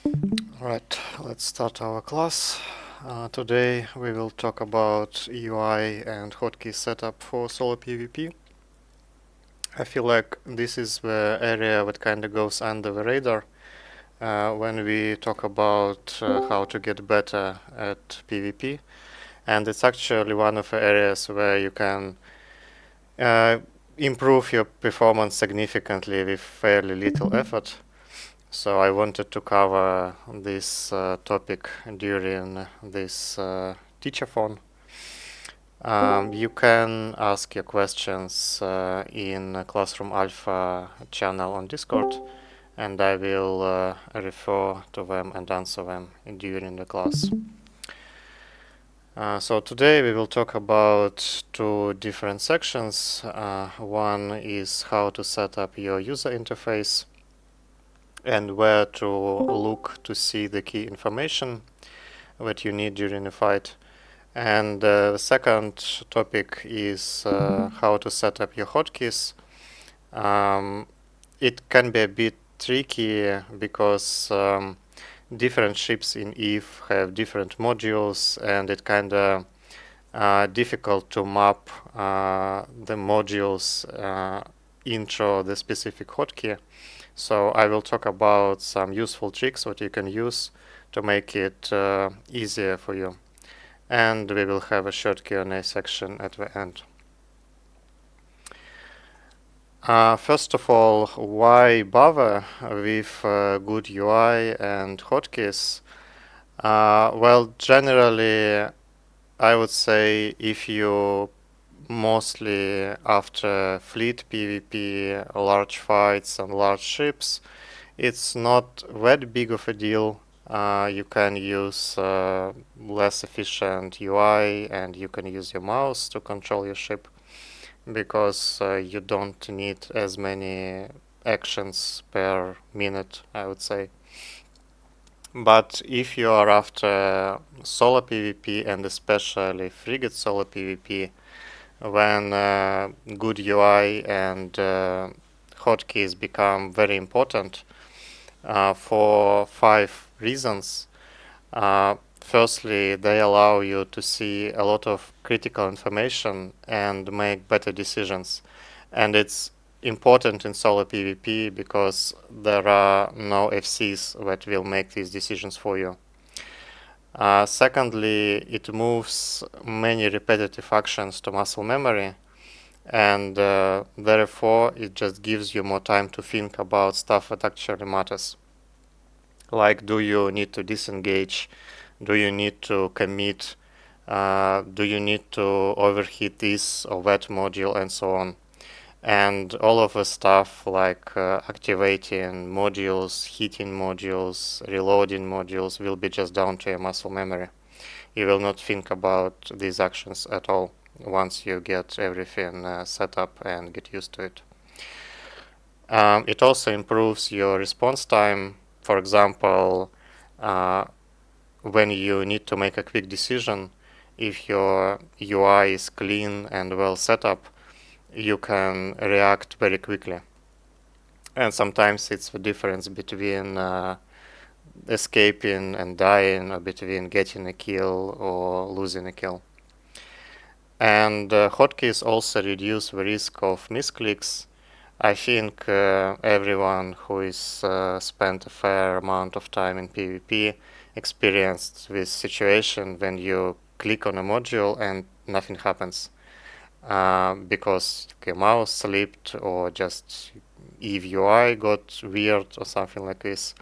Alright, let's start our class. Today we will talk about UI and hotkey setup for solo PvP. I feel like this is the area that kind of goes under the radar when we talk about how to get better at PvP, and it's actually one of the areas where you can uh, improve your performance significantly with fairly little effort. So I wanted to cover this topic during this teacher phone. You can ask your questions in Classroom Alpha channel on Discord, and I will refer to them and answer them during the class. So today we will talk about two different sections. One is how to set up your user interface and where to look to see the key information that you need during a fight. And the second topic is how to set up your hotkeys. It can be a bit tricky because different ships in EVE have different modules, and it kind of difficult to map the modules into the specific hotkey. So I will talk about some useful tricks what you can use to make it easier for you. And we will have a short Q&A section at the end. First of all, why bother with good UI and hotkeys? Well, generally, I would say if you mostly after fleet PvP, large fights and large ships, it's not that big of a deal. You can use less efficient UI and you can use your mouse to control your ship because you don't need as many actions per minute, I would say. But if you are after solo PvP and especially Frigate solo PvP, when good UI and hotkeys become very important for 5 reasons. Firstly, they allow you to see a lot of critical information and make better decisions. And it's important in solo PvP because there are no FCs that will make these decisions for you. Secondly, it moves many repetitive actions to muscle memory, and therefore it just gives you more time to think about stuff that actually matters. Like, do you need to disengage? Do you need to commit? Do you need to overheat this or that module, and so on? And all of the stuff like activating modules, heating modules, reloading modules will be just down to your muscle memory. You will not think about these actions at all once you get everything set up and get used to it. It also improves your response time. For example, when you need to make a quick decision, if your UI is clean and well set up, you can react very quickly. And sometimes it's the difference between escaping and dying, or between getting a kill or losing a kill. And hotkeys also reduce the risk of misclicks. I think everyone who is spent a fair amount of time in PvP experienced this situation when you click on a module and nothing happens. Because your mouse slipped or just EVE UI got weird or something like this.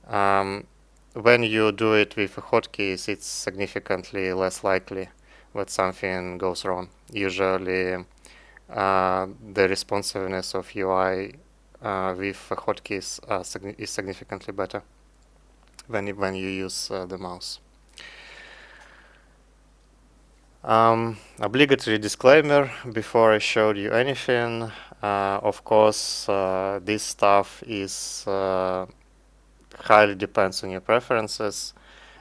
When you do it with hotkeys, it's significantly less likely that something goes wrong. Usually, the responsiveness of UI with hotkeys is significantly better when you use the mouse. Obligatory disclaimer before I showed you anything. Of course, this stuff is highly depends on your preferences.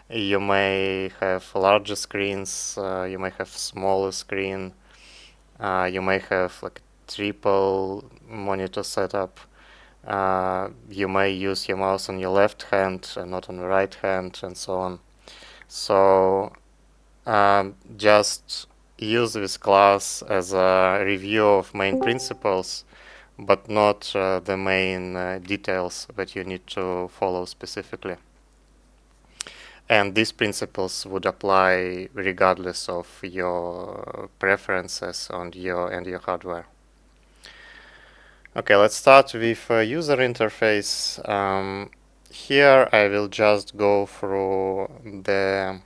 You may have larger screens, you may have smaller screen, you may have like triple monitor setup. You may use your mouse on your left hand and not on the right hand, and so on. So just use this class as a review of main principles, but not the main details that you need to follow specifically. And these principles would apply regardless of your preferences on your hardware. Okay, let's start with user interface. Here I will just go through the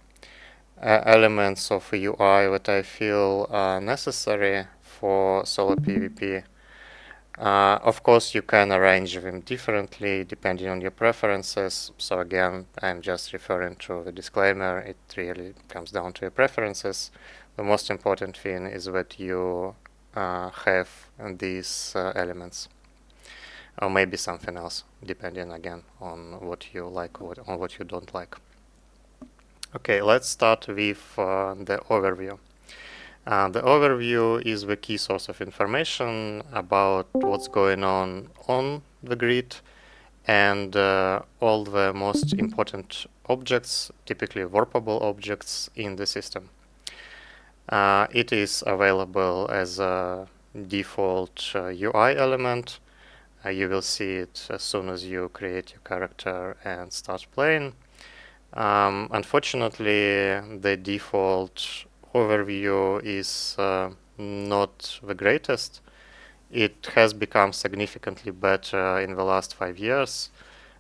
elements of a UI that I feel are necessary for solo PvP. Of course, you can arrange them differently depending on your preferences. So again, I'm just referring to the disclaimer. It really comes down to your preferences. The most important thing is that you have these elements, or maybe something else, depending again on what you like or on what you don't like. Okay, let's start with the overview. The overview is the key source of information about what's going on the grid and all the most important objects, typically warpable objects in the system. It is available as a default UI element. You will see it as soon as you create your character and start playing. Unfortunately, the default overview is not the greatest. It has become significantly better in the last 5 years.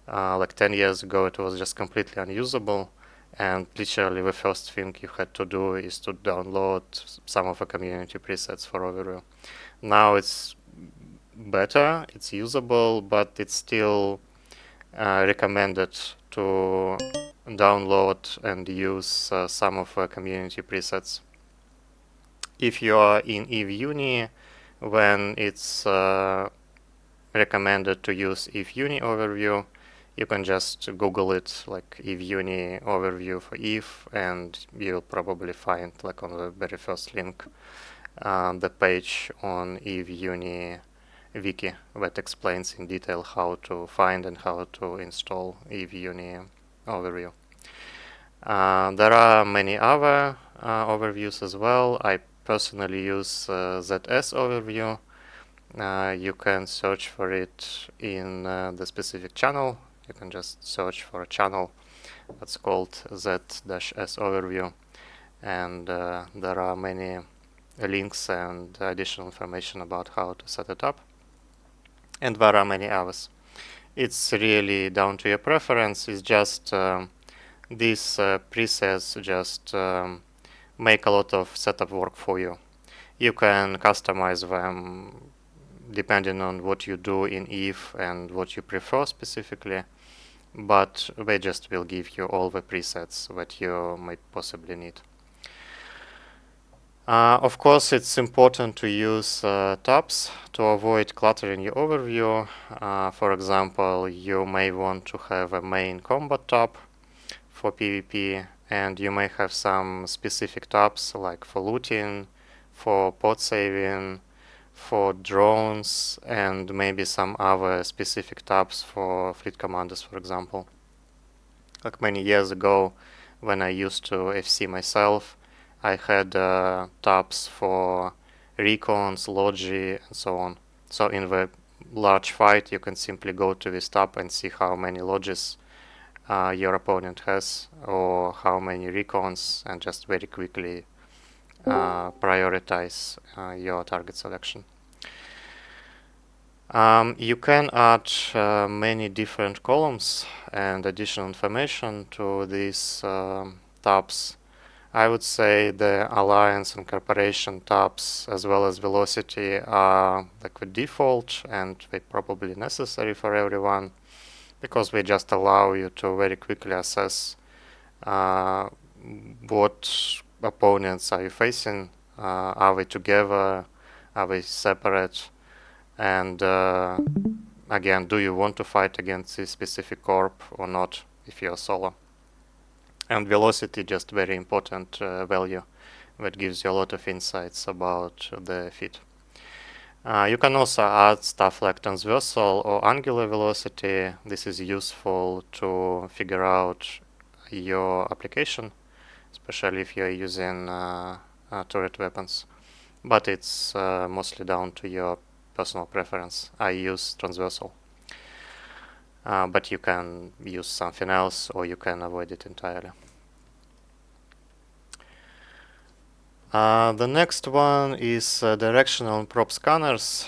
Like 10 years ago, it was just completely unusable. And literally the first thing you had to do is to download some of the community presets for overview. Now it's better, it's usable, but it's still recommended to download and use some of the community presets. If you are in EveUni, then it's recommended to use EveUni overview. You can just Google it, like EveUni overview for Eve, and you'll probably find, like on the very first link, the page on EveUni wiki that explains in detail how to find and how to install EveUni overview. There are many other overviews as well. I personally use ZS overview. You can search for it in the specific channel. You can just search for a channel that's called Z-S overview, and there are many links and additional information about how to set it up. And there are many others. It's really down to your preference. It's just these presets just make a lot of setup work for you. You can customize them depending on what you do in Eve and what you prefer specifically, but they just will give you all the presets that you might possibly need. Of course, it's important to use tabs to avoid cluttering your overview. For example, you may want to have a main combat tab for PvP, and you may have some specific tabs like for looting, for pod saving, for drones, and maybe some other specific tabs for fleet commanders, for example. Like many years ago, when I used to FC myself, I had tabs for recons, logi, and so on. So in the large fight, you can simply go to this tab and see how many logis your opponent has, or how many recons, and just very quickly prioritize your target selection. You can add many different columns and additional information to these tabs. I would say the alliance and corporation tabs as well as velocity are like the default, and they're probably necessary for everyone because they just allow you to very quickly assess what opponents are you facing, are they together, are they separate, and again, do you want to fight against this specific corp or not if you're solo. And velocity, just very important value that gives you a lot of insights about the fit. You can also add stuff like transversal or angular velocity. This is useful to figure out your application, especially if you're using turret weapons. But it's mostly down to your personal preference. I use transversal. But you can use something else or you can avoid it entirely. The next one is directional and prop scanners.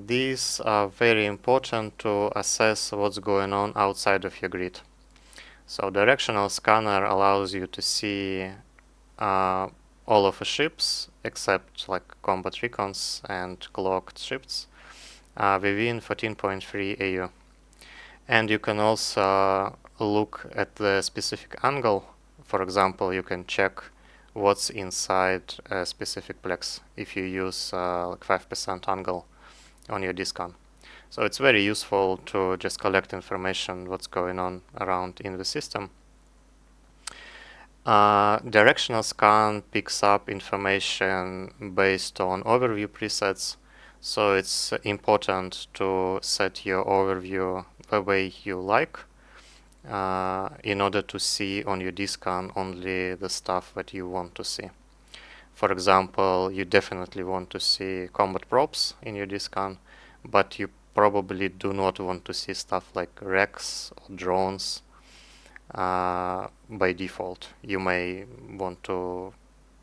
These are very important to assess what's going on outside of your grid. So directional scanner allows you to see all of the ships except like combat recons and clocked ships within 14.3 AU. And you can also look at the specific angle. For example, you can check what's inside a specific plex if you use like 5% angle on your discon. So it's very useful to just collect information what's going on around in the system. Directional scan picks up information based on overview presets, so it's important to set your overview the way you like in order to see on your discon only the stuff that you want to see. For example, you definitely want to see combat props in your discon, but you probably do not want to see stuff like wrecks or drones by default. You may want to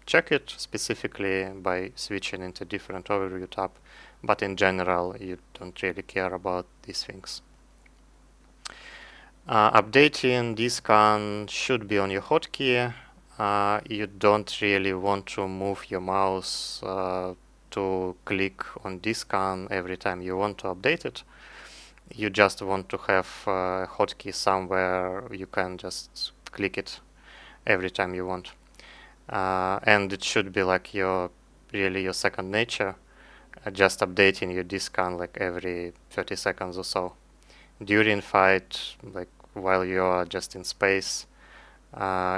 check it specifically by switching into different overview tab, but in general you don't really care about these things. Updating discon should be on your hotkey. You don't really want to move your mouse to click on discon every time you want to update it. You just want to have a hotkey somewhere you can just click it every time you want. And it should be like your second nature, just updating your discon like every 30 seconds or so. During fight, like while you are just in space,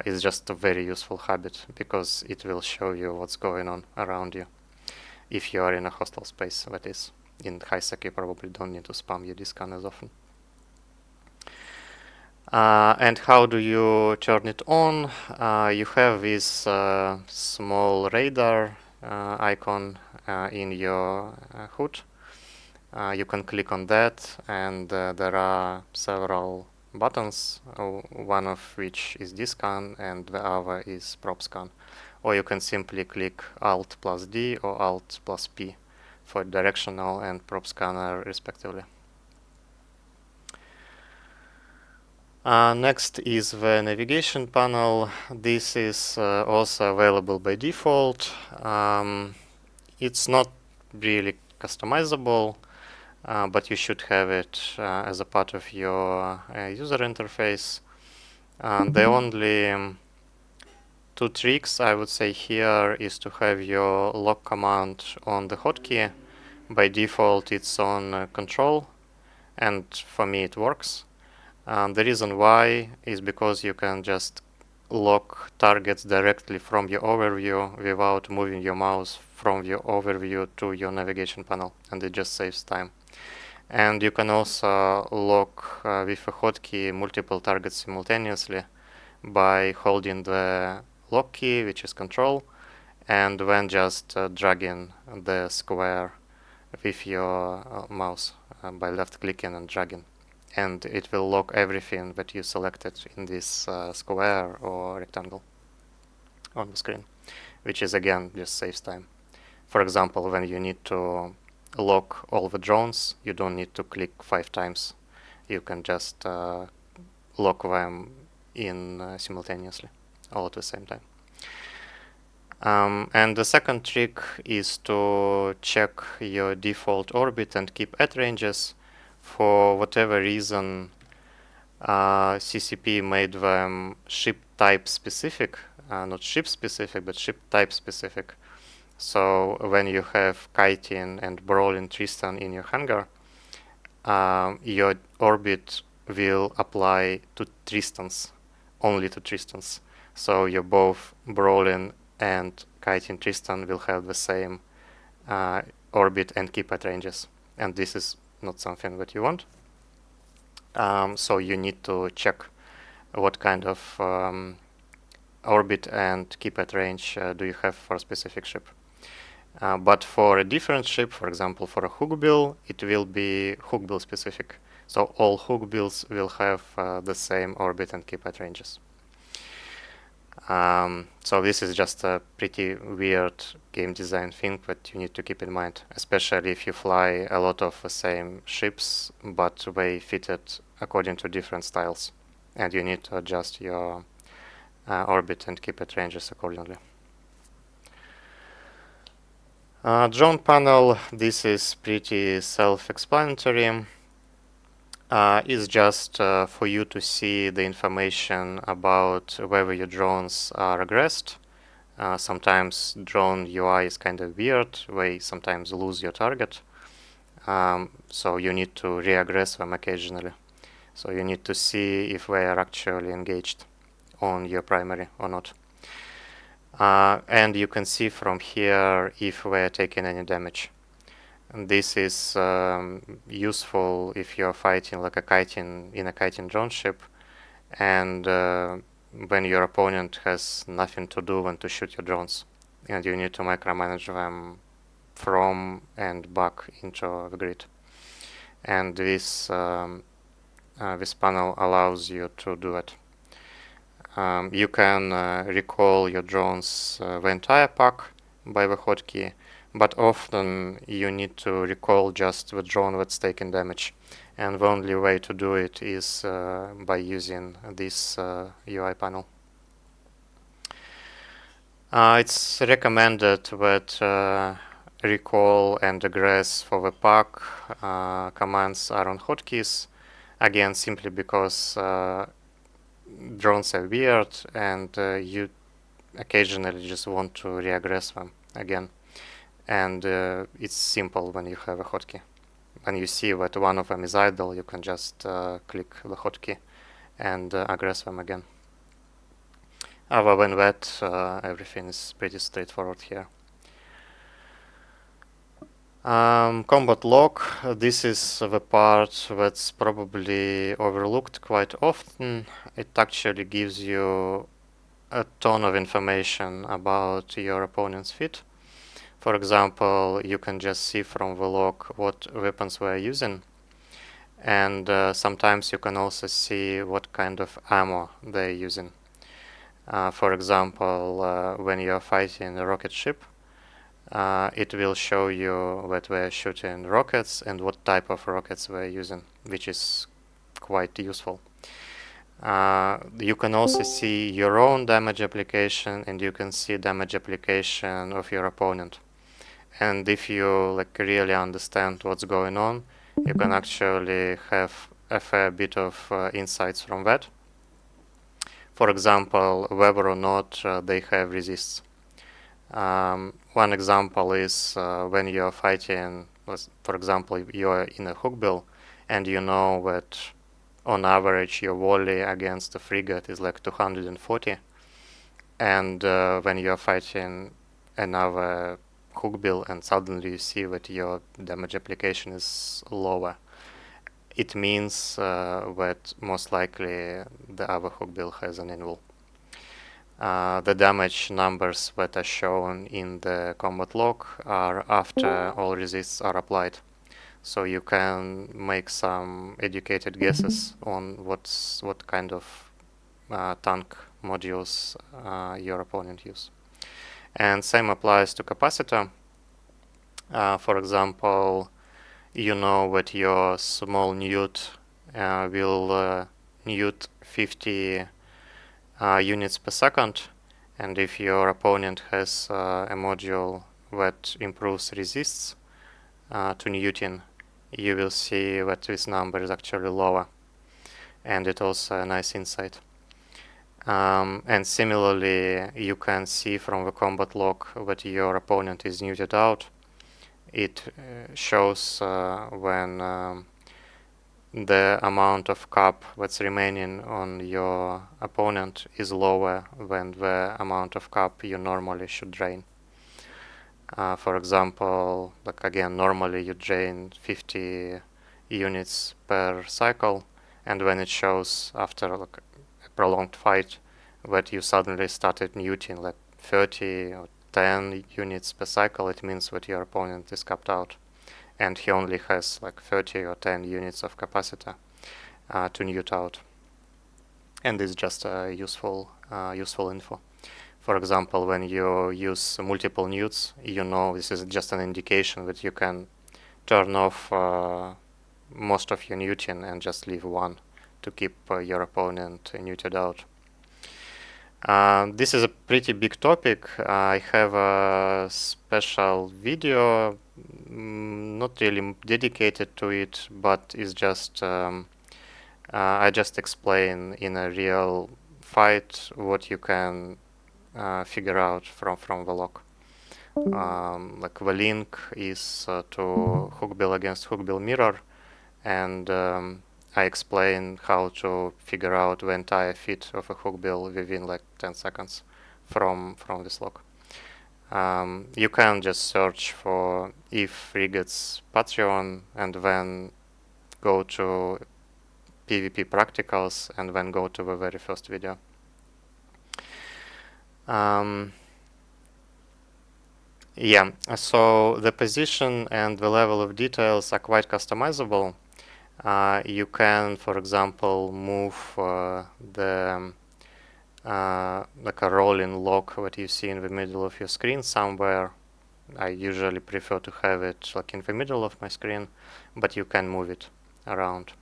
is just a very useful habit because it will show you what's going on around you. If you are in a hostile space, that is. In high sec, you probably don't need to spam your discon as often. And how do you turn it on? You have this small radar icon in your HUD. You can click on that, and there are several buttons, one of which is discon and the other is prop scan. Or you can simply click Alt plus D or Alt plus P for directional and prop scanner respectively. Next is the navigation panel. This is also available by default. It's not really customizable, but you should have it as a part of your user interface. The only two tricks I would say here is to have your lock command on the hotkey. By default it's on control, and for me it works. The reason why is because you can just lock targets directly from your overview without moving your mouse from your overview to your navigation panel, and it just saves time. And you can also lock with a hotkey multiple targets simultaneously by holding the lock key, which is control, and then just dragging the square with your mouse by left clicking and dragging. And it will lock everything that you selected in this square or rectangle on the screen, which is again just saves time. For example, when you need to lock all the drones, you don't need to click 5 times. You can just lock them in simultaneously, all at the same time. And the second trick is to check your default orbit and keep at ranges. For whatever reason, CCP made them ship type specific, not ship specific, but ship type specific. So when you have kiting and brawling Tristan in your hangar, your orbit will apply to Tristans, only to Tristans. So your both brawling and kiting Tristan will have the same orbit and keep at ranges, and this is not something that you want. So you need to check what kind of orbit and keep at range do you have for a specific ship. But for a different ship, for example, for a hookbill, it will be hookbill specific. So all hookbills will have the same orbit and keep at ranges. So this is just a pretty weird game design thing that you need to keep in mind, especially if you fly a lot of the same ships, but they fitted according to different styles, and you need to adjust your orbit and keep at ranges accordingly. Drone panel, this is pretty self-explanatory. Is just for you to see the information about whether your drones are aggressed. Sometimes drone UI is kind of weird, they sometimes lose your target. So you need to re-aggress them occasionally. So you need to see if they are actually engaged on your primary or not. And you can see from here if we are taking any damage. And this is useful if you are fighting like a kiting drone ship, and when your opponent has nothing to do than to shoot your drones, and you need to micromanage them from and back into the grid. And this this panel allows you to do it. You can recall your drones the entire pack by the hotkey, but often you need to recall just the drone that's taking damage. And the only way to do it is by using this UI panel. It's recommended that recall and aggress for the pack commands are on hotkeys, again simply because drones are weird and you occasionally just want to re-aggress them again, and it's simple when you have a hotkey. When you see that one of them is idle, you can just click the hotkey and aggress them again. Other than that, everything is pretty straightforward here. Combat log, this is the part that's probably overlooked quite often. It actually gives you a ton of information about your opponent's fit. For example, you can just see from the log what weapons we're using, and sometimes you can also see what kind of ammo they're using. For example, when you're fighting a rocket ship, it will show you that we're shooting rockets and what type of rockets we're using, which is quite useful. You can also see your own damage application, and you can see damage application of your opponent. And if you really understand what's going on, you can actually have a fair bit of insights from that. For example, whether or not they have resists. One example is when you're fighting, for example, you're in a hookbill and you know that on average your volley against a frigate is like 240, and when you're fighting another hookbill and suddenly you see that your damage application is lower, it means that most likely the other hookbill has an invul. The damage numbers that are shown in the combat log are after all resists are applied, so you can make some educated guesses on what kind of tank modules your opponent use. And same applies to capacitor. For example, you know that your small newt will newt 50 units per second, and if your opponent has a module that improves resists to newting, you will see that this number is actually lower, and it's also a nice insight. And similarly, you can see from the combat log that your opponent is neuted out. It shows when the amount of cap that's remaining on your opponent is lower than the amount of cap you normally should drain. For example, like again, normally you drain 50 units per cycle, and when it shows after like a prolonged fight that you suddenly started muting like 30 or 10 units per cycle, it means that your opponent is capped out and he only has like 30 or 10 units of capacity to newt out. And it's just useful info. For example, when you use multiple newts, you know this is just an indication that you can turn off most of your newting and just leave one to keep your opponent newted out. This is a pretty big topic. I have a special video, not really dedicated to it, but it's just I just explain in a real fight what you can figure out from the log. Like the link is to hookbill against hookbill mirror, and I explain how to figure out the entire fit of a hookbill within like 10 seconds from this log. You can just search for if frigates Patreon and then go to PvP practicals and then go to the very first video. Yeah, so the position and the level of details are quite customizable. You can, for example, move like a rolling lock that you see in the middle of your screen somewhere. I usually prefer to have it like in the middle of my screen, but you can move it around.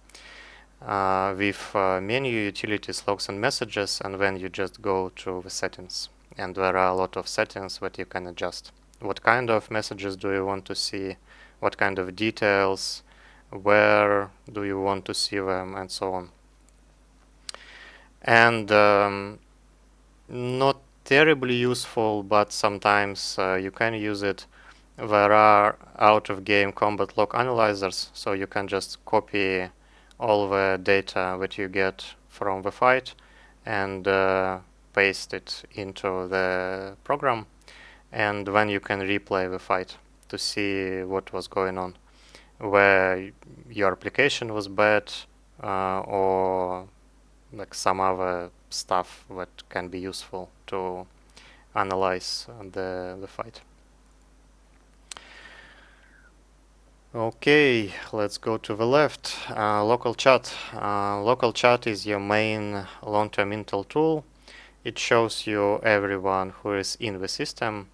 With menu utilities, logs and messages, and then you just go to the settings. And there are a lot of settings that you can adjust. What kind of messages do you want to see? What kind of details? Where do you want to see them? And so on. And not terribly useful, but sometimes you can use it. There are out-of-game combat log analyzers, so you can just copy all the data that you get from the fight and paste it into the program, and then you can replay the fight to see what was going on, where your application was bad or like some other stuff that can be useful to analyze the fight. Okay, let's go to the left. Local chat. Local chat is your main long-term intel tool. It shows you everyone who is in the system,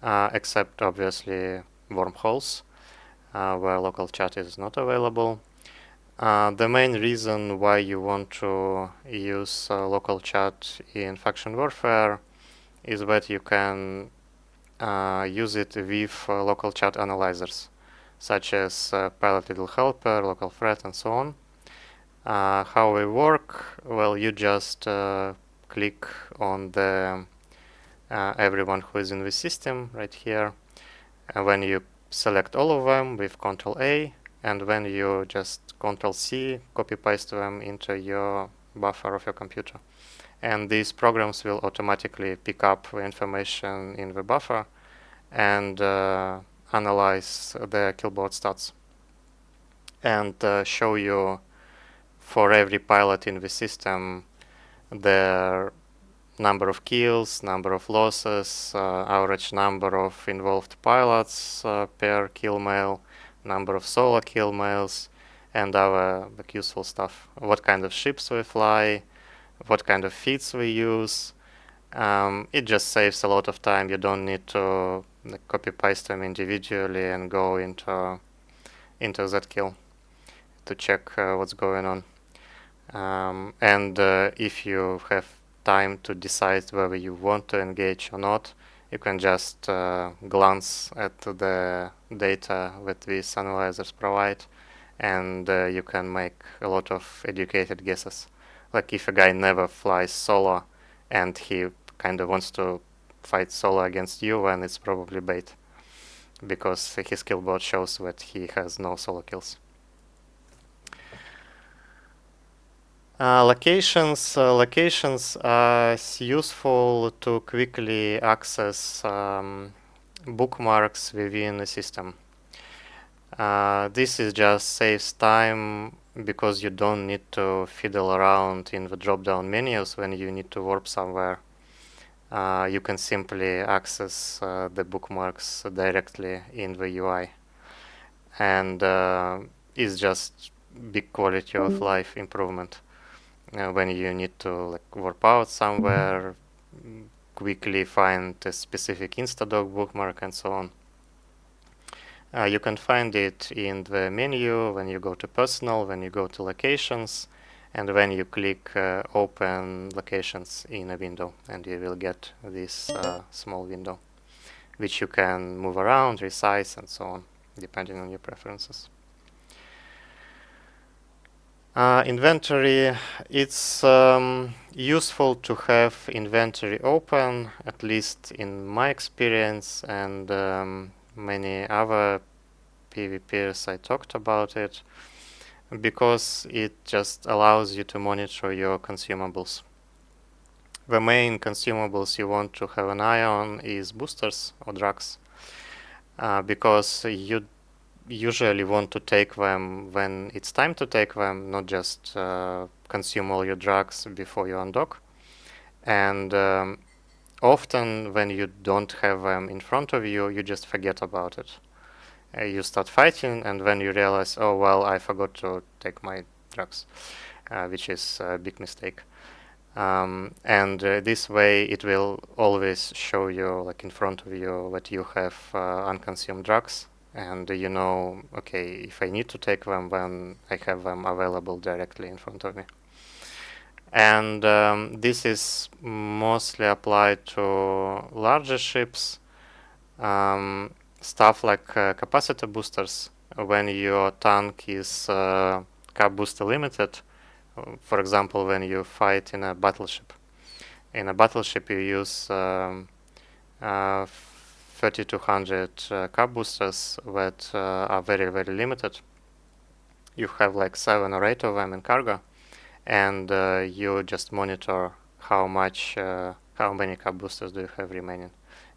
except obviously wormholes, where local chat is not available. The main reason why you want to use local chat in faction warfare is that you can use it with local chat analyzers, such as Pilot Little Helper, Local Threat, and so on. How they work? Well, you just click on the everyone who is in the system right here, and when you select all of them with Ctrl A, and then you just Ctrl C, copy paste them into your buffer of your computer. And these programs will automatically pick up the information in the buffer and analyze the killboard stats and show you for every pilot in the system their number of kills, number of losses, average number of involved pilots per kill mail, number of solo kill mails, and other like useful stuff. What kind of ships we fly, what kind of feeds we use. It just saves a lot of time. You don't need to like, copy paste them individually and go into that kill to check what's going on. And if you have time to decide whether you want to engage or not, you can just glance at the data that these analyzers provide, and you can make a lot of educated guesses. Like if a guy never flies solo and he kind of wants to fight solo against you, then it's probably bait, because his killboard shows that he has no solo kills. Locations are useful to quickly access bookmarks within the system. This is just saves time because you don't need to fiddle around in the drop-down menus when you need to warp somewhere. You can simply access the bookmarks directly in the UI, and it's just big quality of life improvement when you need to like warp out somewhere, quickly find a specific Instadoc bookmark and so on. You can find it in the menu when you go to personal, when you go to locations, and when you click open locations in a window, and you will get this small window, which you can move around, resize, and so on, depending on your preferences. Inventory, it's useful to have inventory open, at least in my experience, and many other PvPers I talked about it, because it just allows you to monitor your consumables. The main consumables you want to have an eye on is boosters or drugs, because you usually want to take them when it's time to take them, not just consume all your drugs before you undock. And often when you don't have them in front of you, you just forget about it. You start fighting, and when you realize, oh well, I forgot to take my drugs, which is a big mistake. And this way it will always show you, like in front of you, that you have unconsumed drugs, and you know, okay, if I need to take them, then I have them available directly in front of me. And this is mostly applied to larger ships, stuff like capacitor boosters. When your tank is cap booster limited, for example, when you fight in a battleship. In a battleship, you use 3200 cap boosters that are very, very limited. You have like 7 or 8 of them in cargo, and you just monitor how many cap boosters do you have remaining,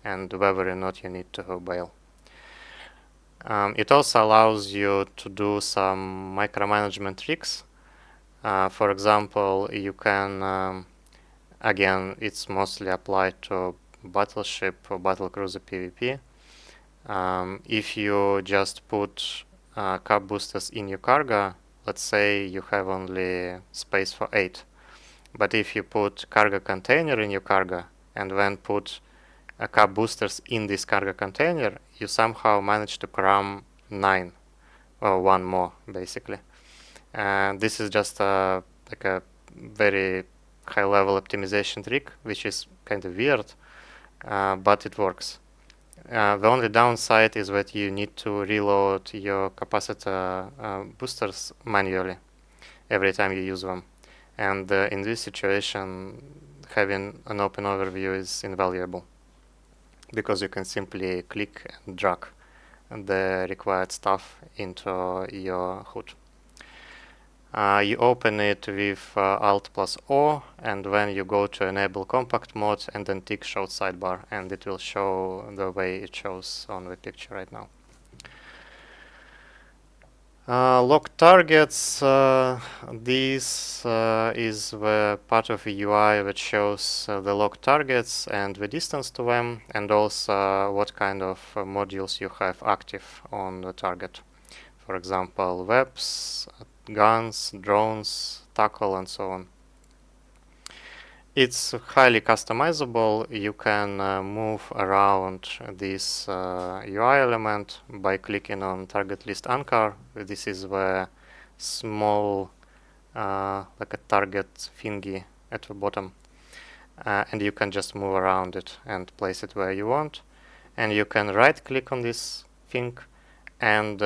and whether or not you need to bail. It also allows you to do some micromanagement tricks. For example, you can, again, it's mostly applied to battleship or battlecruiser PvP. If you just put cap boosters in your cargo, let's say you have only space for 8. But if you put cargo container in your cargo and then put cap boosters in this cargo container, you somehow manage to cram 9, or one more basically. And this is just like a very high level optimization trick, which is kind of weird, but it works. The only downside is that you need to reload your capacitor boosters manually every time you use them. And in this situation, having an open overview is invaluable, because you can simply click and drag the required stuff into your HUD. You open it with Alt plus O, and when you go to enable compact mode and then tick show sidebar, and it will show the way it shows on the picture right now. Lock targets, this is the part of the UI that shows the lock targets and the distance to them, and also what kind of modules you have active on the target. For example, webs, guns, drones, tackle, and so on. It's highly customizable. You can move around this UI element by clicking on target list anchor. This is the small like a target thingy at the bottom, and you can just move around it and place it where you want. And you can right click on this thing, and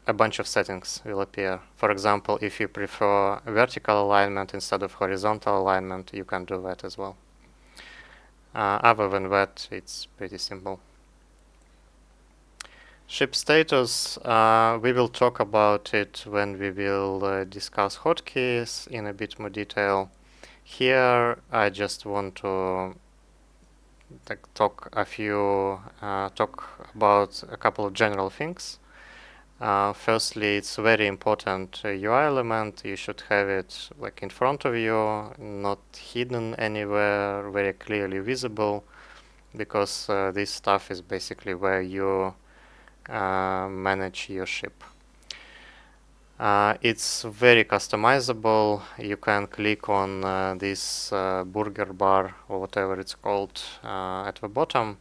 a bunch of settings will appear. For example, if you prefer vertical alignment instead of horizontal alignment, you can do that as well. Other than that, it's pretty simple. Ship status, we will talk about it when we will discuss hotkeys in a bit more detail. Here, I just want to talk about a couple of general things. Firstly, it's a very important UI element. You should have it like in front of you, not hidden anywhere, very clearly visible, because this stuff is basically where you manage your ship. It's very customizable. You can click on this burger bar or whatever it's called at the bottom,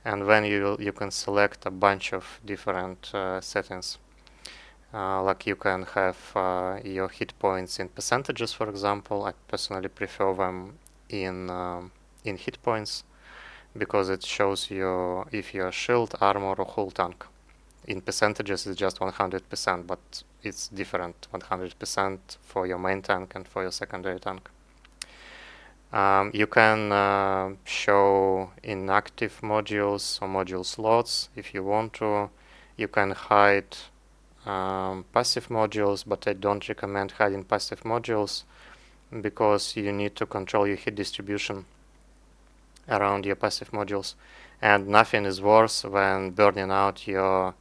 and then you can select a bunch of different settings. Like you can have your hit points in percentages, for example. I personally prefer them in hit points because it shows you if you're shield, armor, or hull tank. In percentages, it's just 100%, but it's different 100% for your main tank and for your secondary tank. You can show inactive modules or module slots if you want to. You can hide passive modules, but I don't recommend hiding passive modules because you need to control your hit distribution around your passive modules, and nothing is worse than burning out your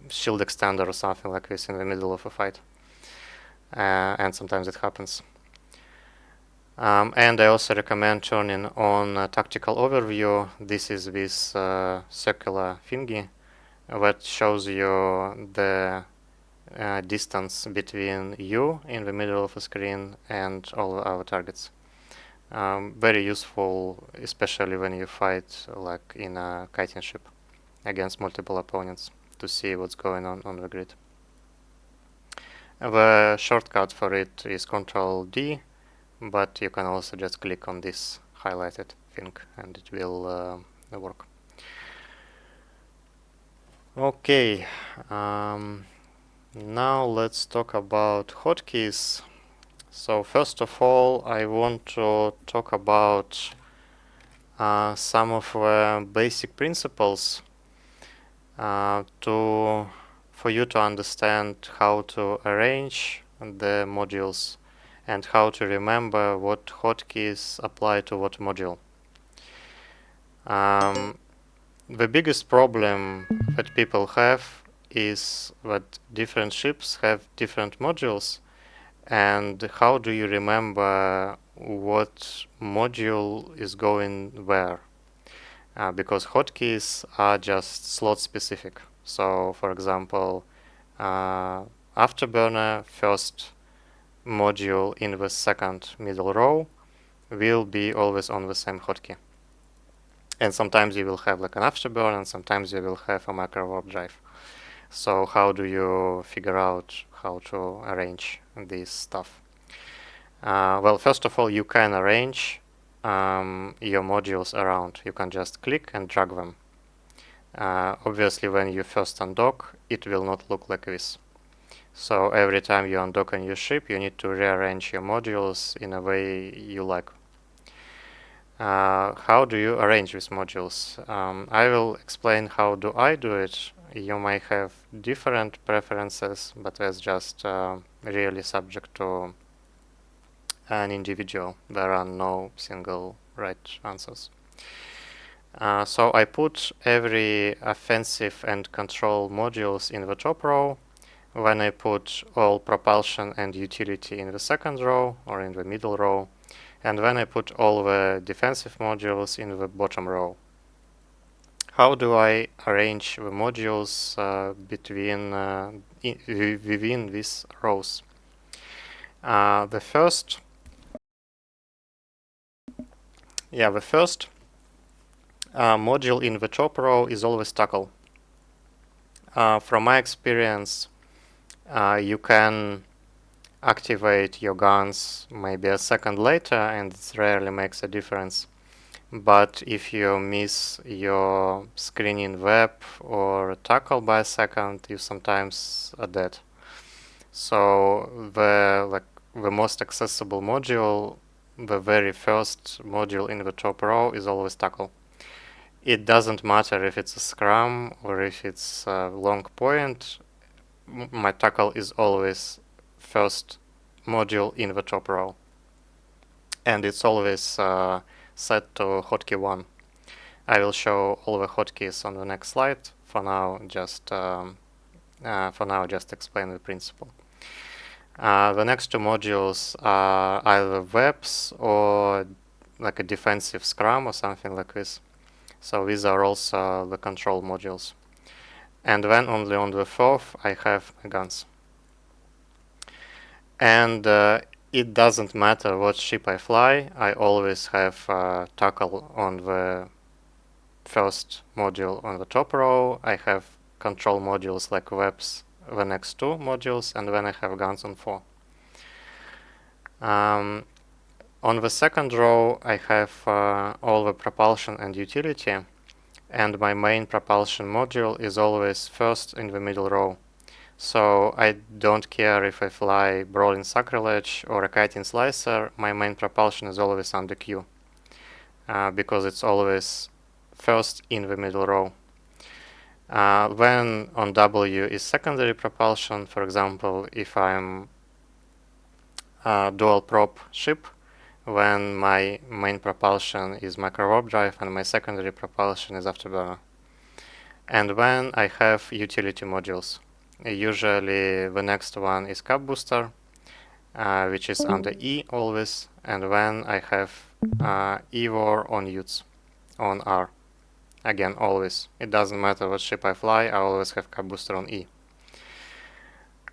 shield extender or something like this in the middle of a fight, and sometimes it happens. And I also recommend turning on tactical overview. This is this circular thingy that shows you the distance between you in the middle of the screen and all our targets. Very useful, especially when you fight like in a kiting ship against multiple opponents to see what's going on the grid. The shortcut for it is Ctrl D, but you can also just click on this highlighted thing and it will work. Okay, now let's talk about hotkeys. So first of all, I want to talk about some of the basic principles for you to understand how to arrange the modules and how to remember what hotkeys apply to what module. The biggest problem that people have is that different ships have different modules, and how do you remember what module is going where? Because hotkeys are just slot specific. So, for example, Afterburner first module in the second middle row will be always on the same hotkey. And sometimes you will have like an afterburn, and sometimes you will have a micro warp drive. So how do you figure out how to arrange this stuff? Well, first of all, you can arrange your modules around. You can just click and drag them. Obviously, when you first undock, it will not look like this. So every time you undock a new ship, you need to rearrange your modules in a way you like. How do you arrange these modules? I will explain how do I do it. You might have different preferences, but that's just really subject to an individual. There are no single right answers. So I put every offensive and control modules in the top row. Then I put all propulsion and utility in the second row or in the middle row. And then I put all the defensive modules in the bottom row. How do I arrange the modules within these rows? The first module in the top row is always tackle. From my experience, you can activate your guns maybe a second later, and it rarely makes a difference. But if you miss your screening web or tackle by a second, you sometimes are dead. So the most accessible module, the very first module in the top row, is always tackle. It doesn't matter if it's a scrum or if it's a long point. My tackle is always first module in the top row, and it's always set to hotkey 1. I will show all the hotkeys on the next slide. For now, just explain the principle. The next two modules are either webs or like a defensive scrum or something like this. So these are also the control modules. And then only on the fourth I have my guns. And it doesn't matter what ship I fly, I always have tackle on the first module on the top row. I have control modules like webs, the next two modules, and then I have guns on 4. On the second row, I have all the propulsion and utility, and my main propulsion module is always first in the middle row. So I don't care if I fly Brawling Sacrilege or a Kiting Slicer, my main propulsion is always under Q, because it's always first in the middle row. When on W is secondary propulsion, for example, if I'm a dual prop ship, when my main propulsion is micro warp drive and my secondary propulsion is afterburner. And when I have utility modules, usually the next one is cap booster, which is under E always, and when I have EVOR on UTS, on R. Again, always. It doesn't matter what ship I fly, I always have cap booster on E.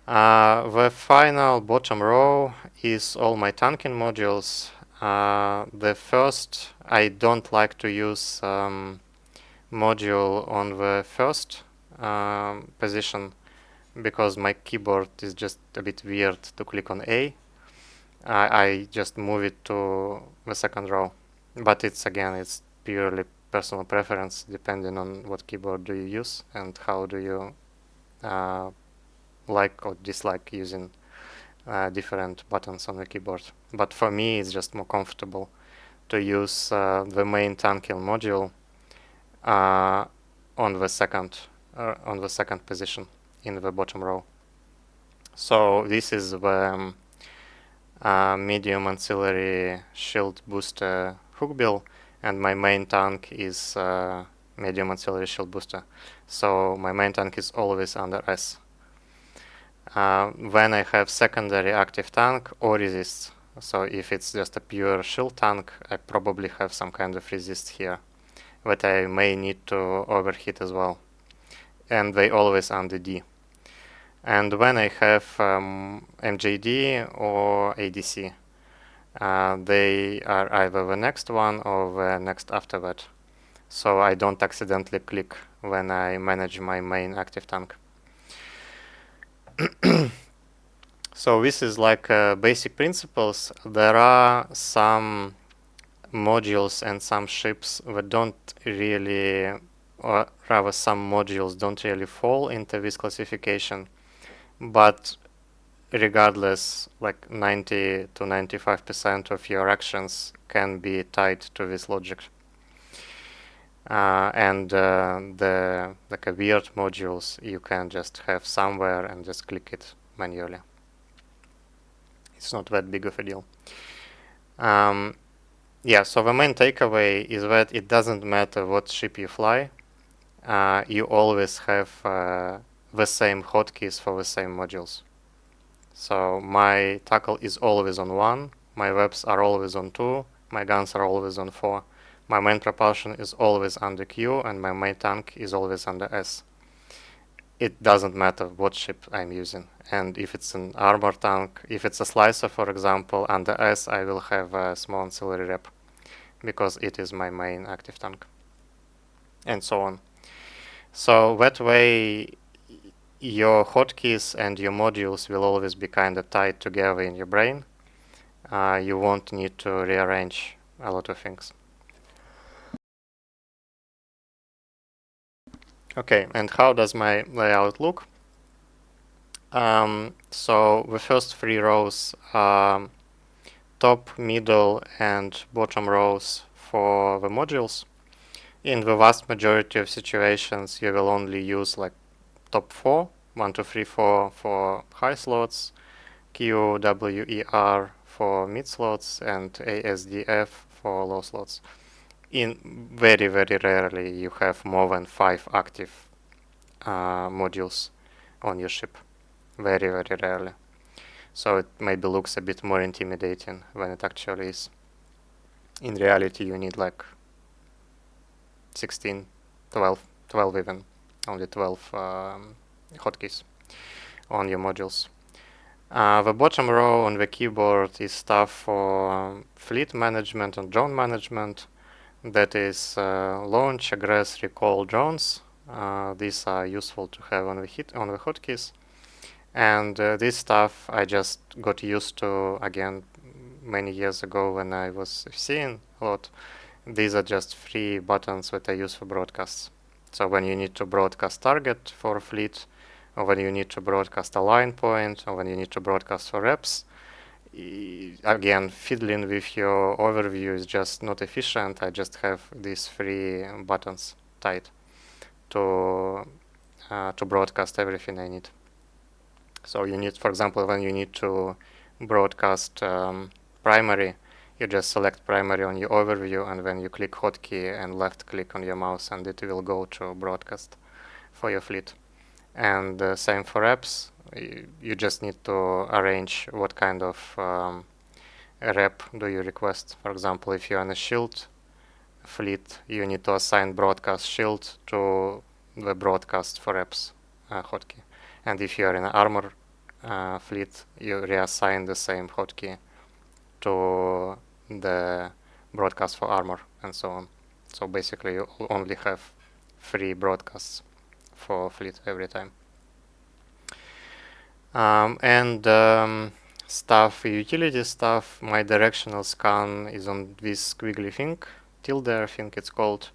The final bottom row is all my tanking modules. The first, I don't like to use module on the first position because my keyboard is just a bit weird to click on A. I just move it to the second row, but it's purely personal preference depending on what keyboard do you use and how do you like or dislike using different buttons on the keyboard. But for me, it's just more comfortable to use the main tanking module on the second position in the bottom row. So this is the medium ancillary shield booster hookbill, and my main tank is medium ancillary shield booster. So my main tank is always under S. When I have secondary active tank or resist, so if it's just a pure shield tank, I probably have some kind of resist here that I may need to overheat as well. And they always under D. And when I have MJD or ADC, they are either the next one or the next after that. So I don't accidentally click when I manage my main active tank. So this is like basic principles. There are some modules and some ships that don't really, or rather some modules don't really fall into this classification. But regardless, like 90 to 95% of your actions can be tied to this logic. And the weird modules you can just have somewhere and just click it manually. It's not that big of a deal. Yeah, so the main takeaway is that it doesn't matter what ship you fly, you always have the same hotkeys for the same modules. So my tackle is always on 1, my webs are always on 2, my guns are always on 4, my main propulsion is always under Q, and my main tank is always under S. It doesn't matter what ship I'm using. And if it's an armor tank, if it's a slicer, for example, under S, I will have a small ancillary rep because it is my main active tank, and so on. So that way, your hotkeys and your modules will always be kind of tied together in your brain. You won't need to rearrange a lot of things. Okay, and how does my layout look? So the first 3 rows are top, middle, and bottom rows for the modules. In the vast majority of situations, you will only use like top 4, 1, 2, 3, 4 for high slots, Q, W, E, R for mid slots, and A, S, D, F for low slots. in very, very rarely you have more than 5 active modules on your ship. Very, very rarely. So it maybe looks a bit more intimidating than it actually is. In reality, you need like 16, 12 even, only 12 hotkeys on your modules. The bottom row on the keyboard is stuff for fleet management and drone management. That is launch, aggress, recall drones. These are useful to have on the hotkeys. And this stuff I just got used to again many years ago when I was seeing a lot. These are just free buttons that I use for broadcasts. So when you need to broadcast target for a fleet, or when you need to broadcast a line point, or when you need to broadcast for reps, again, fiddling with your overview is just not efficient. I just have these three buttons tied to broadcast everything I need. So you need, for example, when you need to broadcast primary, you just select primary on your overview, and then you click hotkey and left click on your mouse, and it will go to broadcast for your fleet. And same for reps. You just need to arrange what kind of rep do you request. For example, if you're on a shield fleet, you need to assign broadcast shield to the broadcast for reps hotkey. And if you're in an armor fleet, you reassign the same hotkey to the broadcast for armor and so on. So basically you only have 3 broadcasts for fleet every time. Stuff, utility stuff, my directional scan is on this squiggly thing, tilde I think it's called.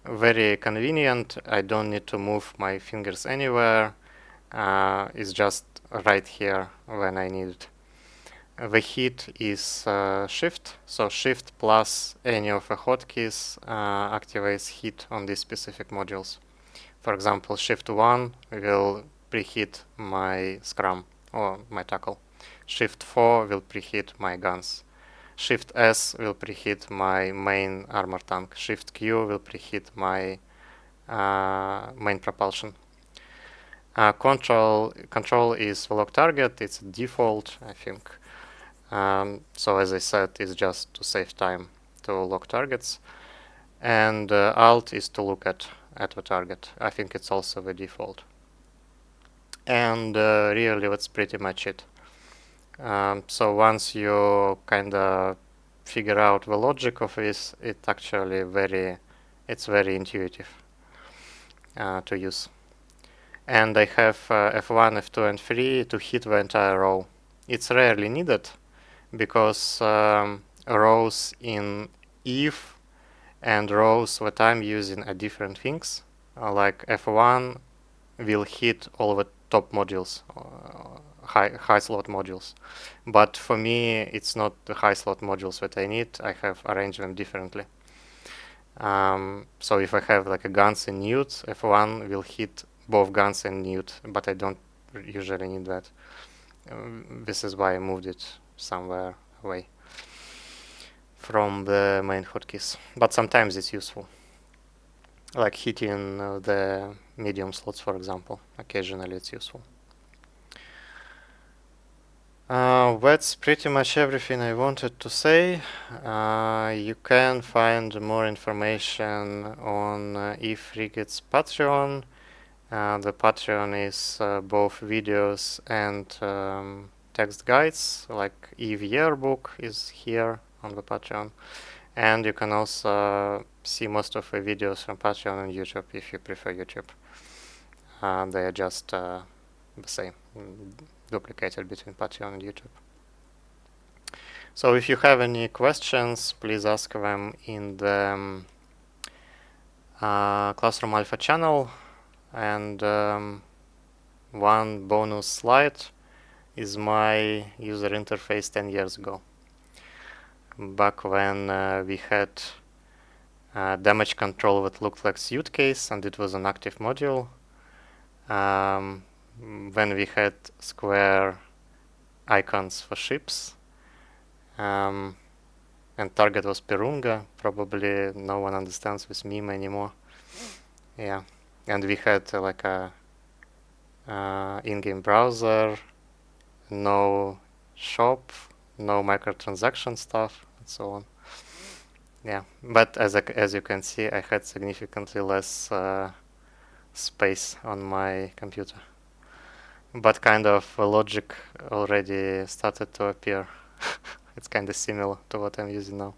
Very convenient. I don't need to move my fingers anywhere. It's just right here when I need it. The hit is shift, so shift plus any of the hotkeys activates hit on these specific modules. For example, shift 1 will preheat my scrum or my tackle. Shift 4 will preheat my guns. Shift S will preheat my main armor tank. Shift Q will preheat my main propulsion. Control is the lock target. It's default, I think. So as I said, it's just to save time to lock targets. And Alt is to look at the target. I think it's also the default. And really that's pretty much it. So once you kind of figure out the logic of this, it's very intuitive to use. And I have F1, F2, and 3 to hit the entire row. It's rarely needed because rows in if and rows that I'm using are different things. Like F1 will hit all the top modules, high slot modules. But for me, it's not the high slot modules that I need. I have arranged them differently. So if I have like a guns and newts, F1 will hit both guns and newt, but I don't usually need that. This is why I moved it somewhere away from the main hotkeys. But sometimes it's useful, like hitting the medium slots, for example. Occasionally it's useful. That's pretty much everything I wanted to say. You can find more information on Frigate's Patreon. The Patreon is both videos and text guides, like Eve Yearbook is here on the Patreon. And you can also see most of the videos from Patreon on YouTube if you prefer YouTube. They are just the same, duplicated between Patreon and YouTube. So if you have any questions, please ask them in the Classroom Alpha channel. And one bonus slide is my user interface 10 years ago. Back when we had damage control that looked like suitcase and it was an active module. When we had square icons for ships. And and target was Perunga. Probably no one understands this meme anymore. Yeah, and we had like a in-game browser, no shop, no microtransaction stuff, and so on. Yeah, but as you can see, I had significantly less space on my computer. But kind of logic already started to appear. It's kind of similar to what I'm using now.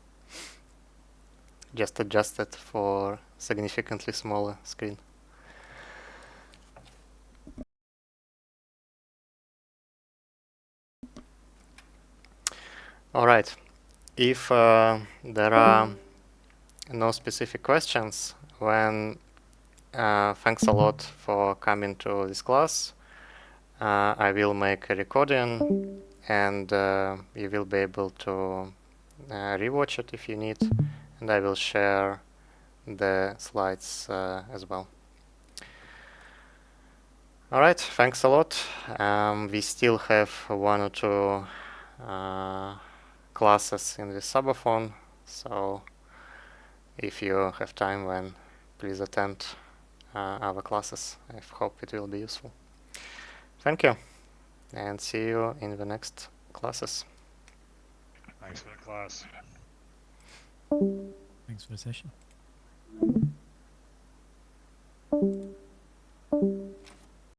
Just adjusted for significantly smaller screen. All right. If there are no specific questions, then thanks a lot for coming to this class. I will make a recording and you will be able to rewatch it if you need, and I will share the slides as well. All right, thanks a lot. We still have one or two classes in the subathon, so if you have time, then please attend our classes. I hope it will be useful. Thank you, and see you in the next classes. Thanks for the class. Thanks for the session.